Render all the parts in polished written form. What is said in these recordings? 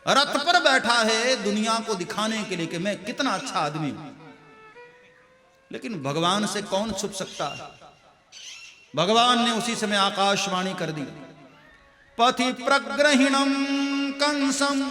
रथ पर बैठा है दुनिया को दिखाने के लिए कि मैं कितना अच्छा आदमी हूं। लेकिन भगवान से कौन छुप सकता है? भगवान ने उसी समय आकाशवाणी कर दी, पथि प्रग्रहिणम कंसम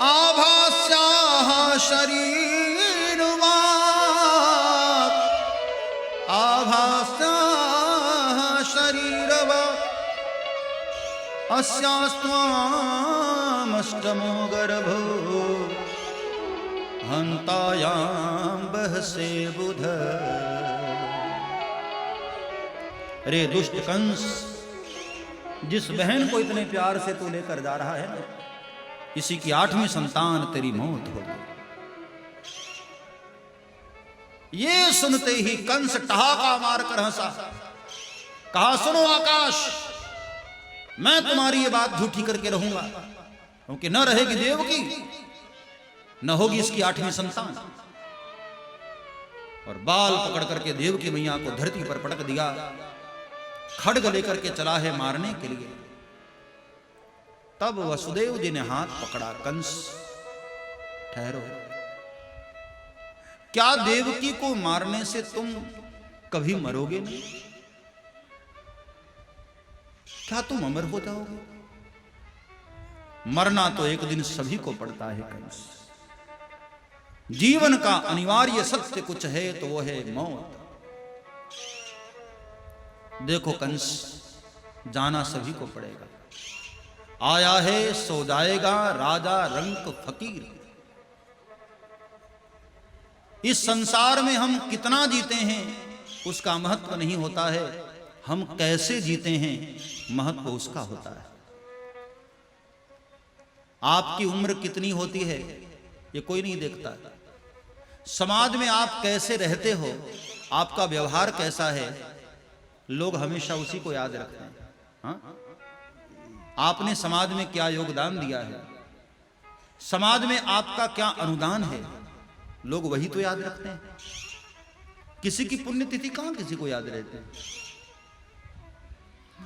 आभास्याः शरीरवा आभास्याः शरीरवा अस्यास्त्वामष्टमो गर्भो हंतायां बहसे बुध। अरे दुष्ट कंस, जिस बहन को इतने प्यार से तू लेकर जा रहा है ना, इसी की 8वीं संतान तेरी मौत होगी। ये सुनते ही कंस ठहाका मारकर हंसा, कहा सुनो आकाश, मैं तुम्हारी ये बात झूठी करके रहूंगा, क्योंकि न रहेगी देवकी न होगी इसकी 8वीं संतान। और बाल पकड़ करके देवकी मैया को धरती पर पटक दिया, खड्ग लेकर के चला है मारने के लिए। तब वसुदेव जी ने हाथ पकड़ा, कंस ठहरो, क्या देवकी को मारने से तुम कभी मरोगे नहीं? क्या तुम अमर हो जाओगे? मरना तो एक दिन सभी को पड़ता है कंस। जीवन का अनिवार्य सत्य कुछ है तो वो है मौत। देखो कंस, जाना सभी को पड़ेगा। आया है सो जाएगा राजा रंक फकीर। इस संसार में हम कितना जीते हैं उसका महत्व नहीं होता है, हम कैसे जीते हैं महत्व उसका होता है। आपकी उम्र कितनी होती है ये कोई नहीं देखता। समाज में आप कैसे रहते हो, आपका व्यवहार कैसा है, लोग हमेशा उसी को याद रखते हैं। हाँ? आपने समाज में क्या योगदान दिया है, समाज में आपका क्या अनुदान है, लोग वही तो याद रखते हैं। किसी की पुण्यतिथि कहां किसी को याद रहती है?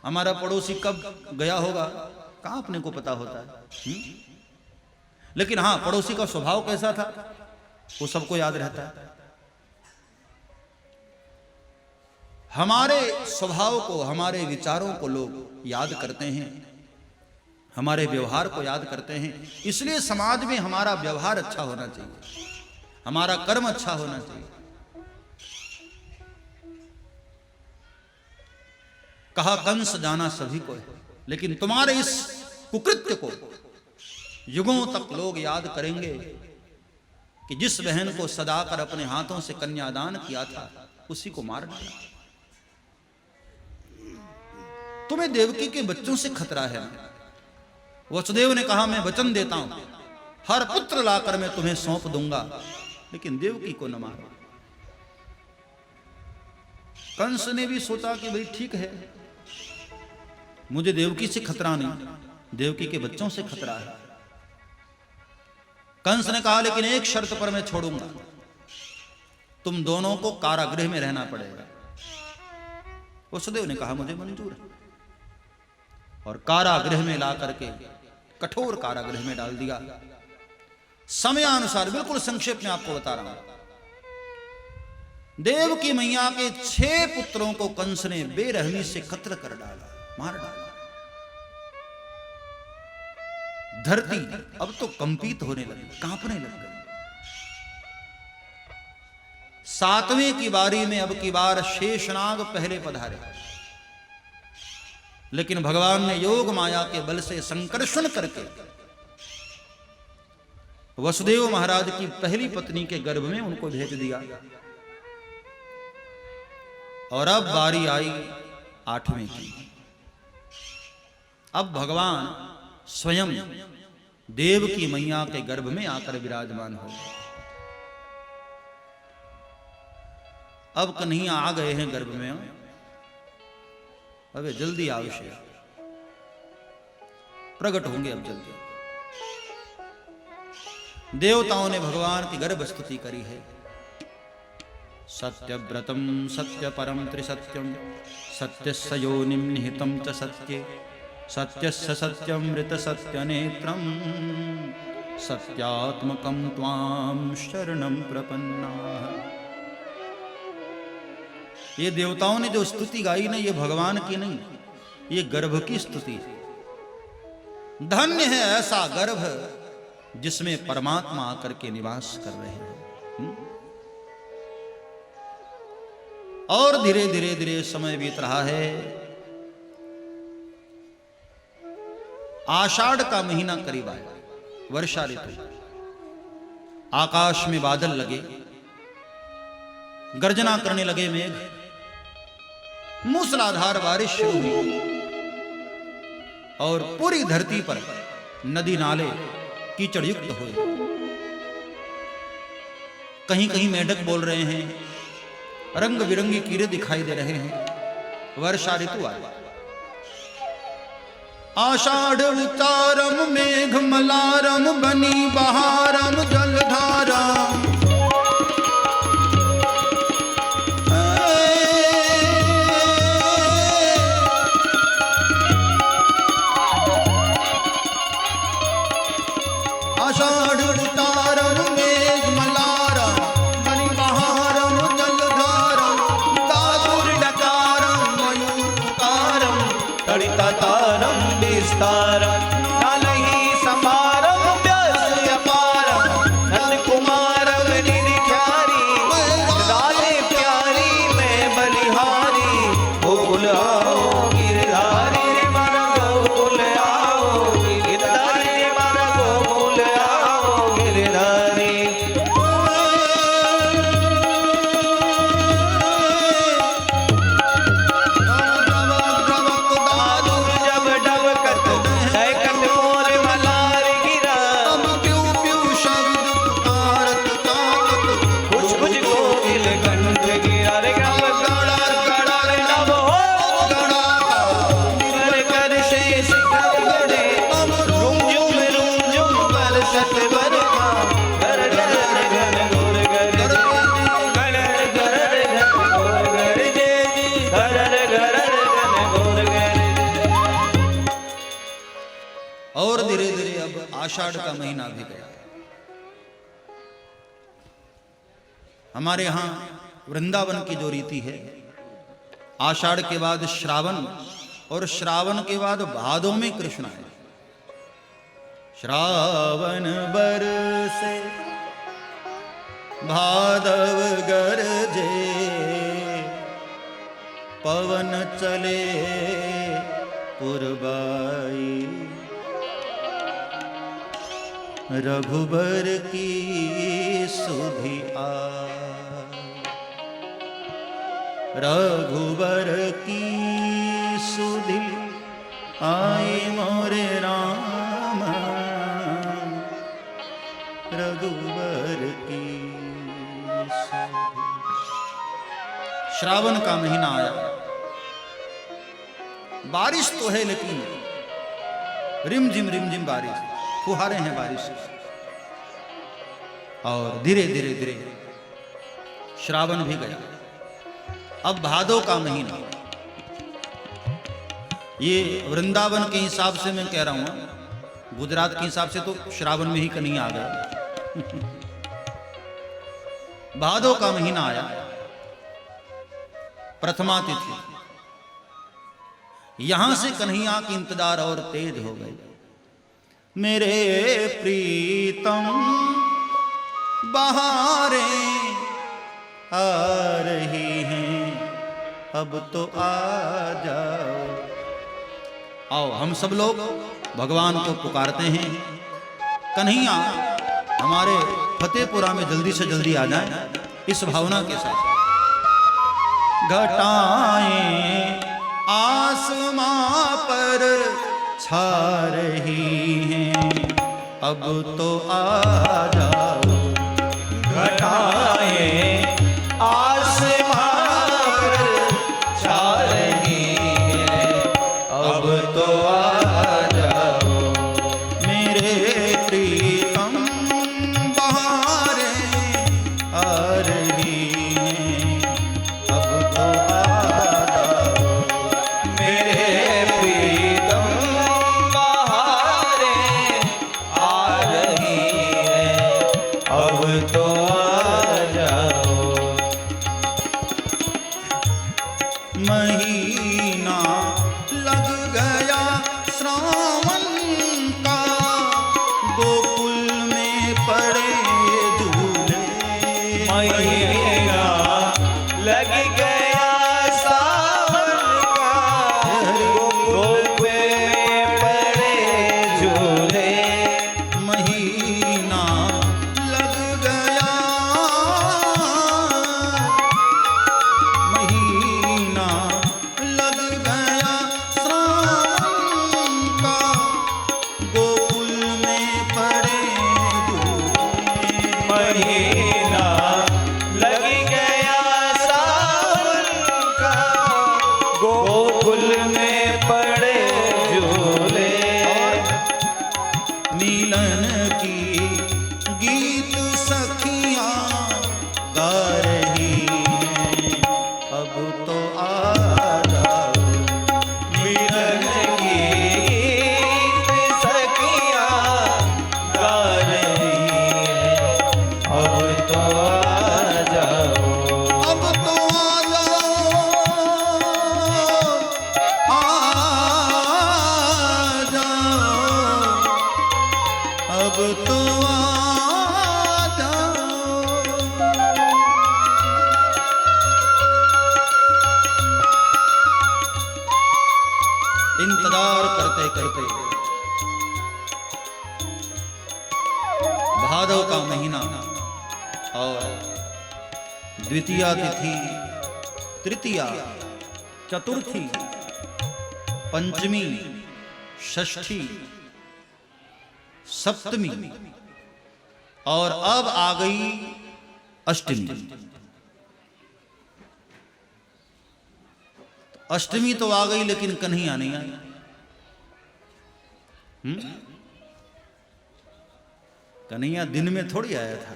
हमारा पड़ोसी कब गया होगा कहां अपने को पता होता है। लेकिन हां, पड़ोसी का स्वभाव कैसा था वो सबको याद रहता है। हमारे स्वभाव को, हमारे विचारों को लोग याद करते हैं, हमारे व्यवहार को याद करते हैं। इसलिए समाज में हमारा व्यवहार अच्छा होना चाहिए, हमारा कर्म अच्छा होना चाहिए। कहा कंस जाना सभी को है, लेकिन तुम्हारे इस कुकृत्य को युगों तक लोग याद करेंगे कि जिस बहन को सदाकर अपने हाथों से कन्यादान किया था उसी को मार डाला। तुम्हें देवकी के बच्चों से खतरा है। वसुदेव ने कहा मैं वचन देता हूं, हर पुत्र लाकर मैं तुम्हें सौंप दूंगा, लेकिन देवकी को न मारो। कंस ने भी सोचा कि भाई ठीक है, मुझे देवकी से खतरा नहीं, देवकी के बच्चों से खतरा है। कंस ने कहा लेकिन एक शर्त पर मैं छोड़ूंगा, तुम दोनों को कारागृह में रहना पड़ेगा। वसुदेव ने कहा मुझे मंजूर है, और कारागृह में ला करके कठोर कारागृह में डाल दिया। समयानुसार बिल्कुल संक्षेप में आपको बता रहा हूं, देवकी मैया के 6 पुत्रों को कंस ने बेरहमी से कत्ल कर डाला, मार डाला। धरती अब तो कंपित होने लगी, कांपने लग गई। 7वें की बारी में अब की बार शेषनाग पहले पधारे, लेकिन भगवान ने योग माया के बल से संकर्षण करके वसुदेव महाराज की पहली पत्नी के गर्भ में उनको भेज दिया। और अब बारी आई 8वें की। अब भगवान स्वयं देव की मैया के गर्भ में आकर विराजमान हो गए। अब कन्हैया आ गए हैं गर्भ में, अबे जल्दी आवश्यक प्रकट होंगे अब जल्दी। देवताओं ने भगवान की गर्भ स्तुति करी है। सत्यव्रतम सत्य परम त्रिसत्यम सत्यस्य योनिम निहितम च सत्ये सत्यस्य सत्यमृत सत्यनेत्रम सत्यात्मकं त्वां शरणं प्रपन्नाः। ये देवताओं ने जो स्तुति गाई ना, ये भगवान की नहीं, ये गर्भ की स्तुति है। धन्य है ऐसा गर्भ जिसमें परमात्मा आकर के निवास कर रहे हैं। और धीरे धीरे धीरे समय बीत रहा है। आषाढ़ का महीना करीब आया, वर्षा ऋतु। आकाश में बादल लगे, गर्जना करने लगे मेघ, मूसलाधार बारिश शुरू हुई और पूरी धरती पर नदी नाले कीचड़ युक्त हुए। कहीं कहीं मेढक बोल रहे हैं, रंग बिरंगी कीड़े दिखाई दे रहे हैं। वर्षा ऋतु आया। आषाढ़ उतारम मेघ मलारम बनी बहारम जलधारा। आषाढ़ उतारम मेघ मलारम बनी बहारम जलधारा। दादुर डकारम मयूर पुकारम तड़िता तारम विस्तारम। नालही समारम व्यास अपारम नंद कुमारम निरिख्यारी। राधे प्यारी मैं बलिहारी गोकुल आओ गिरधारी। मन गोकुल आओ गिरधारी, मन गोकुल आओ गिरधारी। और धीरे धीरे अब आषाढ़ का महीना भी गया। हमारे यहां वृंदावन की जो रीति है, आषाढ़ के बाद श्रावण और श्रावण के बाद भादों में कृष्ण है। श्रावण बरसे भादव गरजे पवन चले पुरबाई। रघुबर की सुधि आए, रघुबर की सुधि आई मोरे राम। रघुबर की सुधि। श्रावण का महीना आया। बारिश तो है लेकिन रिमझिम बारिश, फुहारे हैं बारिश। और धीरे धीरे धीरे श्रावण भी गया। अब भादों का महीना। ये वृंदावन के हिसाब से मैं कह रहा हूं, गुजरात के हिसाब से तो श्रावण में ही कन्हैया आ गया। भादों का महीना आया, प्रथमा तिथि। यहां से कन्हैया की इंतजार और तेज हो गई। मेरे प्रीतम बहारें आ रही हैं, अब तो आ जाओ। आओ हम सब लोग भगवान को पुकारते हैं, कन्हैया हमारे फतेहपुरा में जल्दी से जल्दी आ जाए, इस भावना के साथ। घटाएं आसमां पर छा रही हैं, अब तो आ जाओ। घटाएं आसमां पर छा रही हैं, अब तो आ जाओ। मेरे प्रीतम बहारें आ रही हैं, अब तो आ जाओ। मेरे प्रीतम तो आ जाओ। इंतजार करते करते भादव का महीना और द्वितीया तिथि, तृतीया, चतुर्थी, पंचमी, षष्ठी, सप्तमी और अब आ गई अष्टमी। अष्टमी तो आ गई लेकिन कन्हैया नहीं आई। कन्हैया दिन में थोड़ी आया था,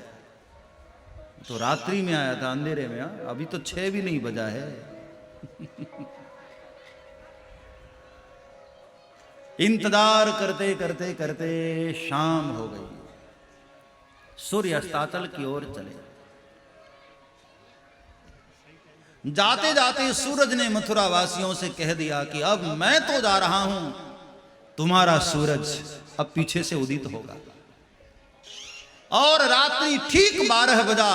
तो रात्रि में आया था, अंधेरे में। अभी तो 6 भी नहीं बजा है। इंतजार करते करते करते शाम हो गई, सूर्य अस्ताचल की ओर चले। जाते जाते सूरज ने मथुरा वासियों से कह दिया कि अब मैं तो जा रहा हूं, तुम्हारा सूरज अब पीछे से उदित होगा। और रात्रि ठीक 12 बजा।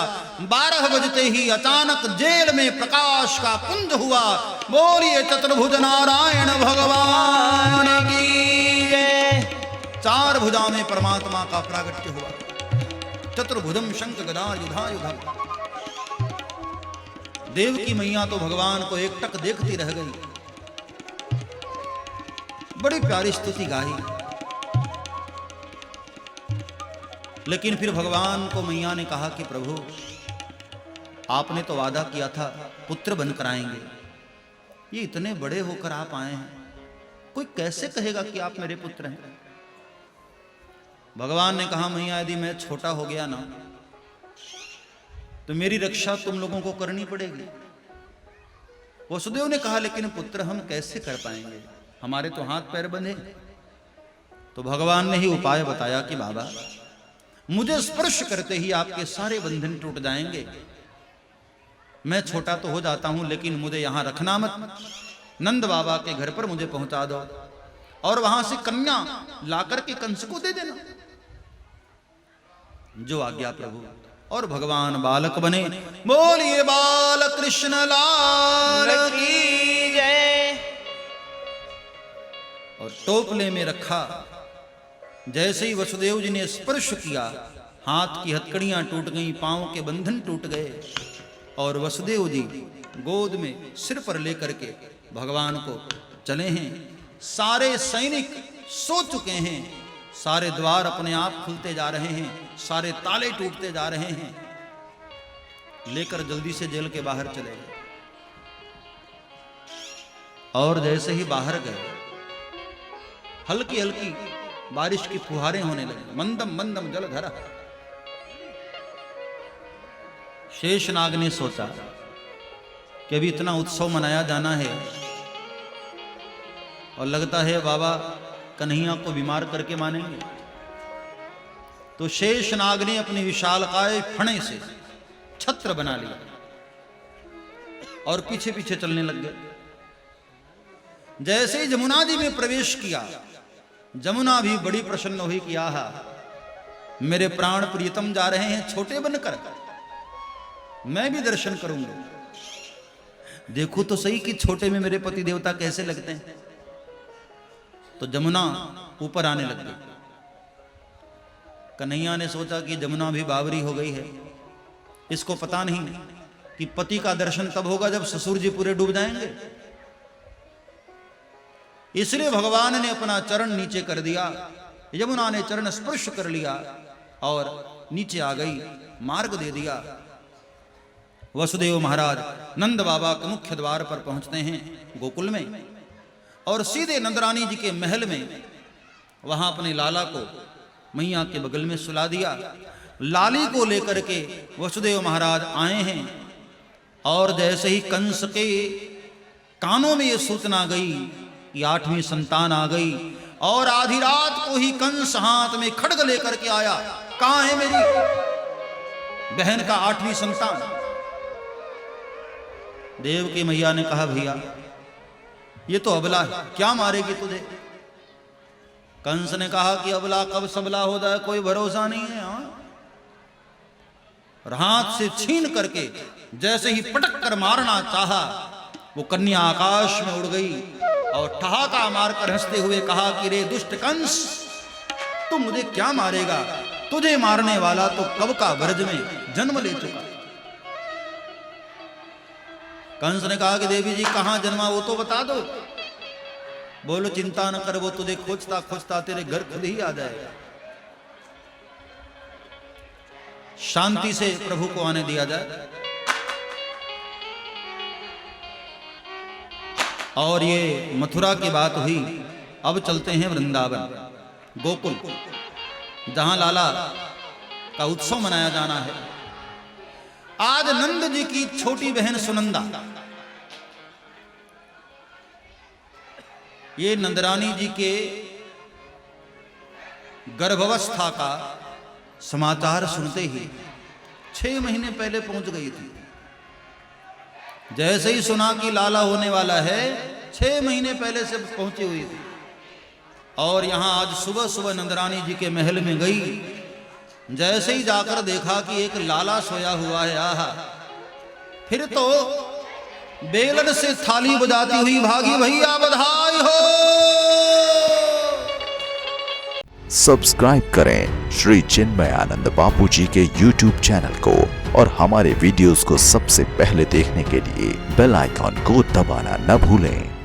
12 बजते ही अचानक जेल में प्रकाश का पुंज हुआ। बोलिए चतुर्भुज नारायण भगवान की जय। 4 भुजा में परमात्मा का प्रागट्य हुआ। चतुर्भुजम शंख गदा युधायुधम। देव की मैया तो भगवान को एकटक देखती रह गई। बड़ी प्यारी स्तुति गाई, लेकिन फिर भगवान को मैया ने कहा कि प्रभु, आपने तो वादा किया था पुत्र बनकर आएंगे, ये इतने बड़े होकर आप आए हैं, कोई कैसे कहेगा कि आप मेरे पुत्र हैं? भगवान ने कहा मैया, यदि मैं छोटा हो गया ना तो मेरी रक्षा तुम लोगों को करनी पड़ेगी। वसुदेव ने कहा लेकिन पुत्र हम कैसे कर पाएंगे, हमारे तो हाथ पैर बंधे। तो भगवान ने ही उपाय बताया कि बाबा, मुझे स्पर्श करते ही आपके सारे बंधन टूट जाएंगे। मैं छोटा तो हो जाता हूं, लेकिन मुझे यहां रखना मत। नंद बाबा के घर पर मुझे पहुंचा दो और वहां से कन्या लाकर के कंस को दे देना। जो आज्ञा प्रभु। और भगवान बालक बने। बोलिए बाल कृष्ण लाल की जय। और टोपले में रखा। जैसे ही वसुदेव जी ने स्पर्श किया, हाथ की हथकड़ियां टूट गईं, पांव के बंधन टूट गए और वसुदेव जी गोद में सिर पर लेकर के भगवान को चले हैं। सारे सैनिक सो चुके हैं, सारे द्वार अपने आप खुलते जा रहे हैं, सारे ताले टूटते जा रहे हैं। लेकर जल्दी से जेल के बाहर चले गए। और जैसे ही बाहर गए, हल्की हल्की बारिश की फुहारें होने लगी। मंदम मंदम जलधर। शेषनाग ने सोचा कि अभी इतना उत्सव मनाया जाना है और लगता है बाबा कन्हैया को बीमार करके मानेंगे। तो शेषनाग ने अपनी विशालकाय फणे से छत्र बना लिया और पीछे पीछे चलने लग गए। जैसे ही जमुना जी में प्रवेश किया, जमुना भी बड़ी प्रसन्न हुई कि आहा, मेरे प्राण प्रियतम जा रहे हैं छोटे बनकर, मैं भी दर्शन करूंगा। देखो तो सही कि छोटे में मेरे पति देवता कैसे लगते हैं। तो जमुना ऊपर आने लग गई। कन्हैया ने सोचा कि जमुना भी बावरी हो गई है, इसको पता नहीं कि पति का दर्शन तब होगा जब ससुर जी पूरे डूब जाएंगे। इसलिए भगवान ने अपना चरण नीचे कर दिया। यमुना ने चरण स्पर्श कर लिया और नीचे आ गई, मार्ग दे दिया। वसुदेव महाराज नंद बाबा के मुख्य द्वार पर पहुंचते हैं गोकुल में, और सीधे नंदरानी जी के महल में वहां अपने लाला को मैया के बगल में सुला दिया। लाली को लेकर के वसुदेव महाराज आए हैं और जैसे ही कंस के कानों में ये सूचना गई कि 8वीं संतान आ गई, और आधी रात को ही कंस हाथ में खड्ग लेकर के आया। कहां है मेरी बहन का 8वीं संतान? देव की मैया ने कहा भैया ये तो अबला है, क्या मारेगी तुझे? कंस ने कहा कि अबला कब सबला हो जाए कोई भरोसा नहीं है। और हाथ से छीन करके जैसे ही पटक कर मारना चाहा, वो कन्या आकाश में उड़ गई और ठहाका मारकर हंसते हुए कहा कि रे दुष्ट कंस, तू मुझे क्या मारेगा? तुझे मारने वाला तो कब का ब्रज में जन्म ले चुका। कंस ने कहा कि देवी जी कहां जन्मा वो तो बता दो। बोलो चिंता न कर, वो तुझे खोजता खोजता तेरे घर खुद ही आ जाएगा। शांति से प्रभु को आने दिया जाए। और ये मथुरा की बात हुई। अब चलते हैं वृंदावन, गोकुल, जहां लाला का उत्सव मनाया जाना है। आज नंद जी की छोटी बहन सुनंदा, ये नंदरानी जी के गर्भावस्था का समाचार सुनते ही 6 महीने पहले पहुंच गई थी। जैसे ही सुना कि लाला होने वाला है, 6 महीने पहले से पहुंची हुई थी। और यहां आज सुबह सुबह नंदरानी जी के महल में गई। जैसे ही जाकर देखा कि एक लाला सोया हुआ है, आहा, फिर तो बेलन से थाली बजाती हुई भागी, भैया बधाई हो। सब्सक्राइब करें श्री चिन्मयानंद बापू जी के YouTube चैनल को और हमारे वीडियोस को सबसे पहले देखने के लिए बेल आइकॉन को दबाना न भूलें।